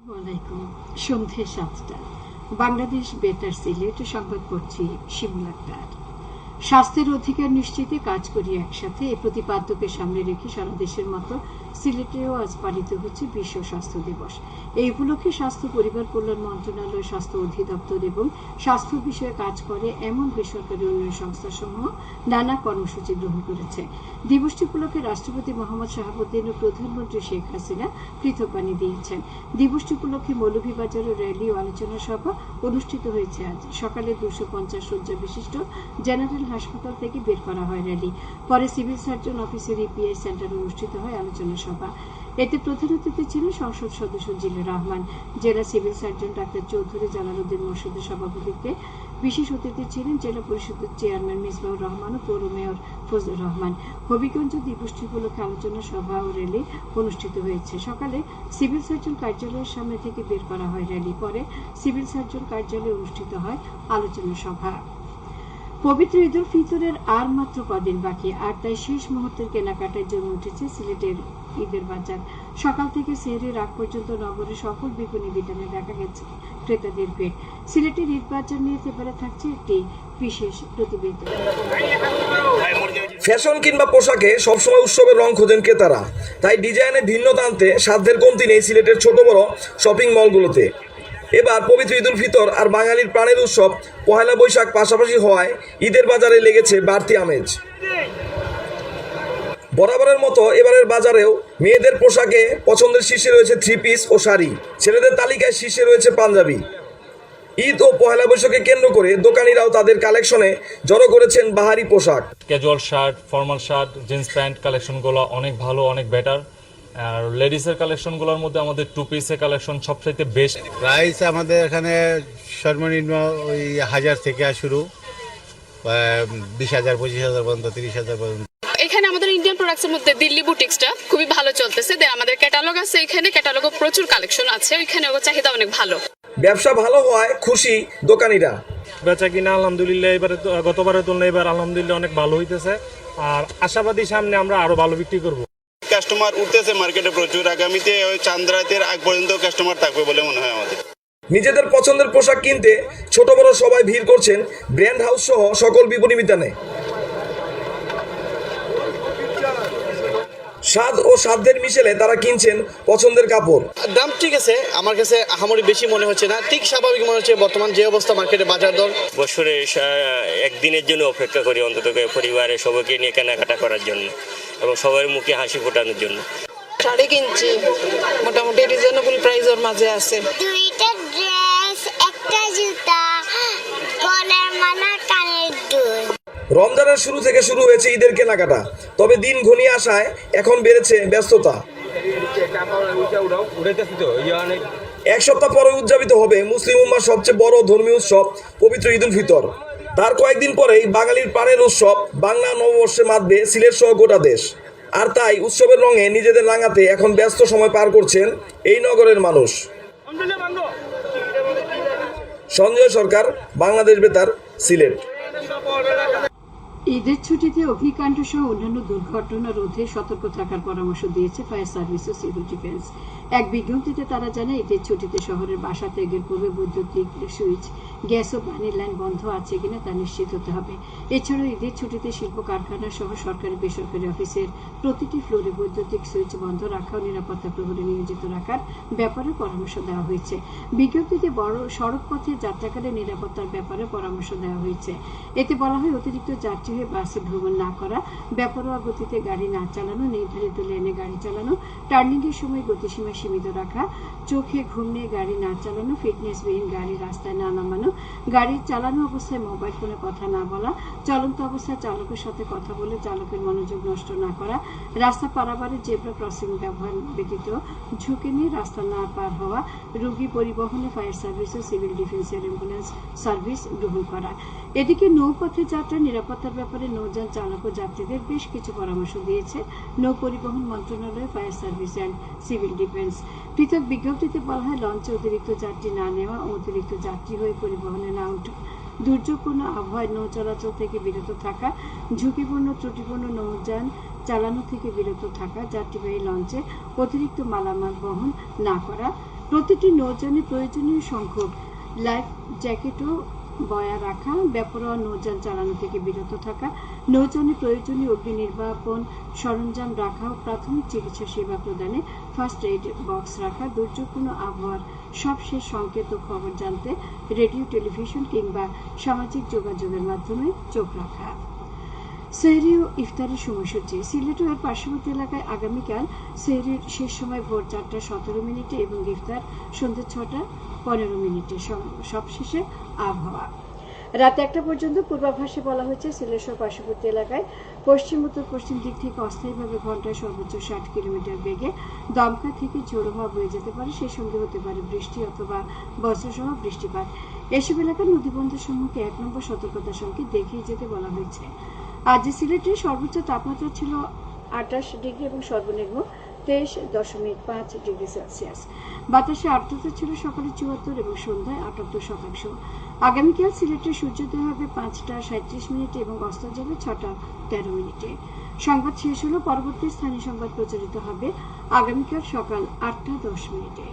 ওয়ালাইকুম। সন্ধে ৭টা। বাংলাদেশ বেতার সিলেট সংবাদ পড়ছি শিমুল আক্তার। স্বাস্থ্যের অধিকার নিশ্চিতে কাজ করি একসাথে, এই প্রতিপাদ্যকে সামনে রেখে সারা দেশের মতো সিলেটেও আজ পালিত হচ্ছে বিশ্ব স্বাস্থ্য দিবস। এই উপলক্ষে স্বাস্থ্য পরিবার কল্যাণ মন্ত্রণালয়, স্বাস্থ্য অধিদপ্তর এবং স্বাস্থ্য বিষয়ে কাজ করে এমন বেসরকারি উন্নয়ন সংস্থাসমূহ নানা কর্মসূচি গ্রহণ করেছে। দিবসটি উপলক্ষে রাষ্ট্রপতি মোহাম্মদ শাহাবুদ্দিন ও প্রধানমন্ত্রী শেখ হাসিনা পৃথক বাণী দিয়েছেন। দিবসটি উপলক্ষে মৌলভীবাজারে র্যালি ও আলোচনা সভা অনুষ্ঠিত হয়েছে। আজ সকালে 250 শয্যা বিশিষ্ট জেনারেল হাসপাতাল থেকে বের করা হয় র্যালি। পরে সিভিল সার্জন অফিসের ইপিআই সেন্টারে অনুষ্ঠিত হয় আলোচনা সভা। এতে প্রধান অতিথি ছিলেন সংসদ সদস্য জিল্লুর রহমান, জেলা civil surgeon doctor Chowdhury Jalaluddin মোর্শেদের সভাপতিত্বে বিশেষ অতিথি ছিলেন জেলা পরিষদের চেয়ারম্যান মিসবাহুর রহমান ও পৌর মেয়র ফজলুর রহমান। হবিগঞ্জ দিবসটি উপলক্ষে আলোচনা সভা ও র্যালি অনুষ্ঠিত হয়েছে। সকালে সিভিল সার্জন কার্যালয়ের সামনে থেকে বের করা হয় র্যালি। পরে সিভিল সার্জন কার্যালয়ে অনুষ্ঠিত হয় আলোচনা সভা। পবিত্র ঈদ উল ফিতরের আর মাত্র কদিন বাকি, আর তাই শেষ মুহূর্তের কেনাকাটায় জমে উঠেছে সিলেটের ঈদের বাজার। সকাল থেকে সেহরির আগ পর্যন্ত নগরের সকল বিপণী বিতানে দেখা গেছে ক্রেতাদের ভিড়। সিলেটের ঈদ বাজার নিয়ে এবারে থাকছে একটি বিশেষ প্রতিবেদন। ফ্যাশন কিংবা পোশাকে সবসময় উৎসবের রং খোঁজেন ক্রেতারা, তাই ডিজাইনে ভিন্নতা আনতে সাধ্যের কমতি নেই সিলেটের ছোট বড় শপিং মলগুলোতে। এবার পবিত্র ঈদ উল ফিতর আর বাঙালির প্রাণের উৎসব পহেলা বৈশাখ পাশাপাশি হওয়ায় ঈদের বাজারে লেগেছে বাড়তি আমেজ। বরাবরের মতো এবারের বাজারেও মেয়েদের পোশাকে পছন্দের শীর্ষে রয়েছে থ্রি পিস ও শাড়ি, ছেলেদের তালিকায় শীর্ষে রয়েছে পাঞ্জাবি। ঈদ ও পহেলা বৈশাখকে কেন্দ্র করে দোকানিরাও তাদের কালেকশনে জড়ো করেছেন বাহারি পোশাক। Casual shirt, formal shirt, jeans pant কালেকশনগুলো অনেক ভালো, অনেক বেটার। আর লেডিসের কালেকশনগুলোর মধ্যে আমাদের টু পিসের কালেকশন সবচাইতে বেস্ট। প্রাইস আমাদের এখানে সর্বনিম্ন ওই 1000 থেকে শুরু, 20,000, 25,000 পর্যন্ত, 30,000 পর্যন্ত। এখানে আমাদের ইন্ডিয়ান প্রোডাক্টসের মধ্যে দিল্লি বুটিক্সটা খুবই ভালো চলতেছে। দেন আমাদের ক্যাটালগ আছে, এখানে ক্যাটালগও প্রচুর কালেকশন আছে, ওইখানে ওর চাহিদা অনেক ভালো। ব্যবসা ভালো হওয়ায় খুশি দোকানিরা। বেচা কিনা আলহামদুলিল্লাহ এবারে গতবারের তুলনায় এবার আলহামদুলিল্লাহ অনেক ভালো হইতেছে, আর আশাবাদী সামনে আমরা আরো ভালো বিক্রি করব। কাস্টমার উঠতেছে মার্কেটে প্রচুর, আগামীতে ওই চাঁদরাতের আগ পর্যন্ত কাস্টমার থাকবে বলে মনে হয় আমাদের। নিজেদের পছন্দের পোশাক কিনতে ছোট বড় সবাই ভিড় করছেন ব্র্যান্ড হাউস সহ সকল বিপণী বিতানে। স্বাদ ও সাধ্যের মিশেলে তারা কিনছেন পছন্দের কাপড়। দাম ঠিক আছে, আমার কাছে আহামরি বেশি মনে হচ্ছে না, ঠিক স্বাভাবিক মনে হচ্ছে বর্তমান যে অবস্থা মার্কেটে বাজার দর। বছরে একদিনের জন্য অপেক্ষা করি অন্তত পরিবারের সবাইকে নিয়ে কেনাকাটা করার জন্য এবং সবার মুখে হাসি ফোটানোর জন্য। শাড়ি কিনছি, মোটামুটি রিজনেবল প্রাইসের মাঝে আছে। দুইটা ড্রেস, একটা জুতা, গলার মালা, কানের দুল। রমজানের শুরু থেকে শুরু হয়েছে ঈদের কেনাকাটা, তবে দিন ঘনিয়ে আসায় এখন বেড়েছে ব্যস্ততা। এক সপ্তাহ পরে উদযাপিত হবে মুসলিম উম্মার সবচেয়ে বড় ধর্মীয় উৎসব পবিত্র ঈদ উল ফিতর। তার কয়েকদিন পরেই বাঙালির প্রাণের উৎসব বাংলা নববর্ষে মাতবে সিলেট সহ গোটা দেশ। আর তাই উৎসবের রঙে নিজেদের রাঙাতে এখন ব্যস্ত সময় পার করছেন এই নগরের মানুষ। সঞ্জয় সরকার, বাংলাদেশ বেতার, সিলেট। ঈদের ছুটিতে অগ্নিকাণ্ড সহ অন্যান্য দুর্ঘটনা রোধে সতর্ক থাকার পরামর্শ দিয়েছে ফায়ার সার্ভিস ও সিভিল ডিফেন্স। এক বিজ্ঞপ্তিতে তারা জানায়, ঈদের ছুটিতে শহরের বাসা ত্যাগের পূর্বে বৈদ্যুতিক সুইচ, গ্যাস ও পানির লাইন বন্ধ আছে কিনা তা নিশ্চিত হতে হবে। এছাড়াও ঈদের ছুটিতে শিল্প কারখানা সহ সরকারি বেসরকারি অফিসের প্রতিটি ফ্লোরে বৈদ্যুতিক সুইচ বন্ধ রাখা ও নিরাপত্তা প্রহরী নিয়োজিত রাখার ব্যাপারে পরামর্শ দেওয়া হয়েছে। বিজ্ঞপ্তিতে বড় সড়ক পথে যাত্রাকালে নিরাপত্তার ব্যাপারে পরামর্শ দেওয়া হয়েছে। এতে বলা হয়, অতিরিক্ত যাত্রী হয়ে বাসে ভ্রমণ না করা, বেপরোয়া গতিতে গাড়ি না চালানো, নির্ধারিত লেনে গাড়ি চালানো, টার্নিং এর সময় গতিসীমা সীমিত রাখা, চোখে ঘুম নিয়ে গাড়ি না চালানো, ফিটনেসবিহীন গাড়ি রাস্তায় না নামানো, গাড়ি চালানো অবস্থায় মোবাইল ফোনে কথা না বলা, চলন্ত অবস্থায় চালকের সাথে কথা বলে চালকের মনোযোগ নষ্ট না করা, রাস্তা পারাপারে জেব্রা ক্রসিং ব্যবহার ব্যতীত ঝুঁকি নিয়ে রাস্তা না পার হওয়া, রোগী পরিবহনে ফায়ার সার্ভিস ও সিভিল ডিফেন্সের অ্যাম্বুলেন্স সার্ভিস গ্রহণ করা। এদিকে নৌপথে যাত্রা নিরাপত্তার ব্যাপারে নৌযান চালক ও যাত্রীদের বেশ কিছু পরামর্শ দিয়েছে নৌ পরিবহন মন্ত্রণালয়, fire service and civil defence. পৃথক বিজ্ঞপ্তিতে বলা হয়, লঞ্চে অতিরিক্ত যাত্রী না নেওয়া ও অতিরিক্ত যাত্রী হয়ে পরিবহনে না ওঠা, দুর্যোগপূর্ণ আবহাওয়ায় নৌ চলাচল থেকে বিরত থাকা, ঝুঁকিপূর্ণ ত্রুটিপূর্ণ নৌযান চালানো থেকে বিরত থাকা, যাত্রীবাহী লঞ্চে অতিরিক্ত মালামাল বহন না করা, প্রতিটি নৌযানে প্রয়োজনীয় সংখ্যক লাইফ জ্যাকেটও বয়া রাখা, বেপরোয়া নৌযান চালানো থেকে বিরত থাকা, নৌযানে প্রয়োজনীয় অগ্নি নির্বাপন সরঞ্জাম রাখা ও প্রাথমিক চিকিৎসা সেবা প্রদানে ফার্স্ট এইড বক্স রাখা, দুর্যোগপূর্ণ আবহাওয়ার সবশেষ সংকেত ও খবর জানতে রেডিও, টেলিভিশন কিংবা সামাজিক যোগাযোগের মাধ্যমে চোখ রাখা। সেহরি ও ইফতারের সময়সূচি। সিলেট ও এর পার্শ্ববর্তী এলাকায় আগামীকাল সেহরির শেষ সময় ভোর 4:17 এবং ইফতার সন্ধ্যে 6:15। সবশেষে আবহাওয়া। রাত 1টা পর্যন্ত পূর্বাভাসে বলা হয়েছে সিলেট সহ পার্শ্ববর্তী এলাকায় পশ্চিম উত্তর পশ্চিম দিক থেকে অস্থায়ীভাবে ঘন্টায় সর্বোচ্চ 60 কিলোমিটার বেগে দমকা থেকে ঝোড়ো হওয়া বয়ে যেতে পারে, সেই সঙ্গে হতে পারে বৃষ্টি অথবা বজ্রসহ বৃষ্টিপাত। এসব এলাকার নদীবন্দর সমূহকে 1 নম্বর সতর্কতা সংকেত দেখিয়ে যেতে বলা হয়েছে। আজ সিলেটের সর্বোচ্চ তাপমাত্রা ছিল 28 ডিগ্রি এবং সর্বনিম্ন 23.5 ডিগ্রি সেলসিয়াস। বাতাসে আর্দ্রতা ছিল সকালে 74 এবং সন্ধ্যায় 78%। আগামীকাল সিলেটের সূর্যোদয় হবে 5:37 এবং অস্ত যাবে 6:13। সংবাদ শেষ হলো। পরবর্তী স্থানীয় সংবাদ প্রচারিত হবে আগামীকাল সকাল 8:10।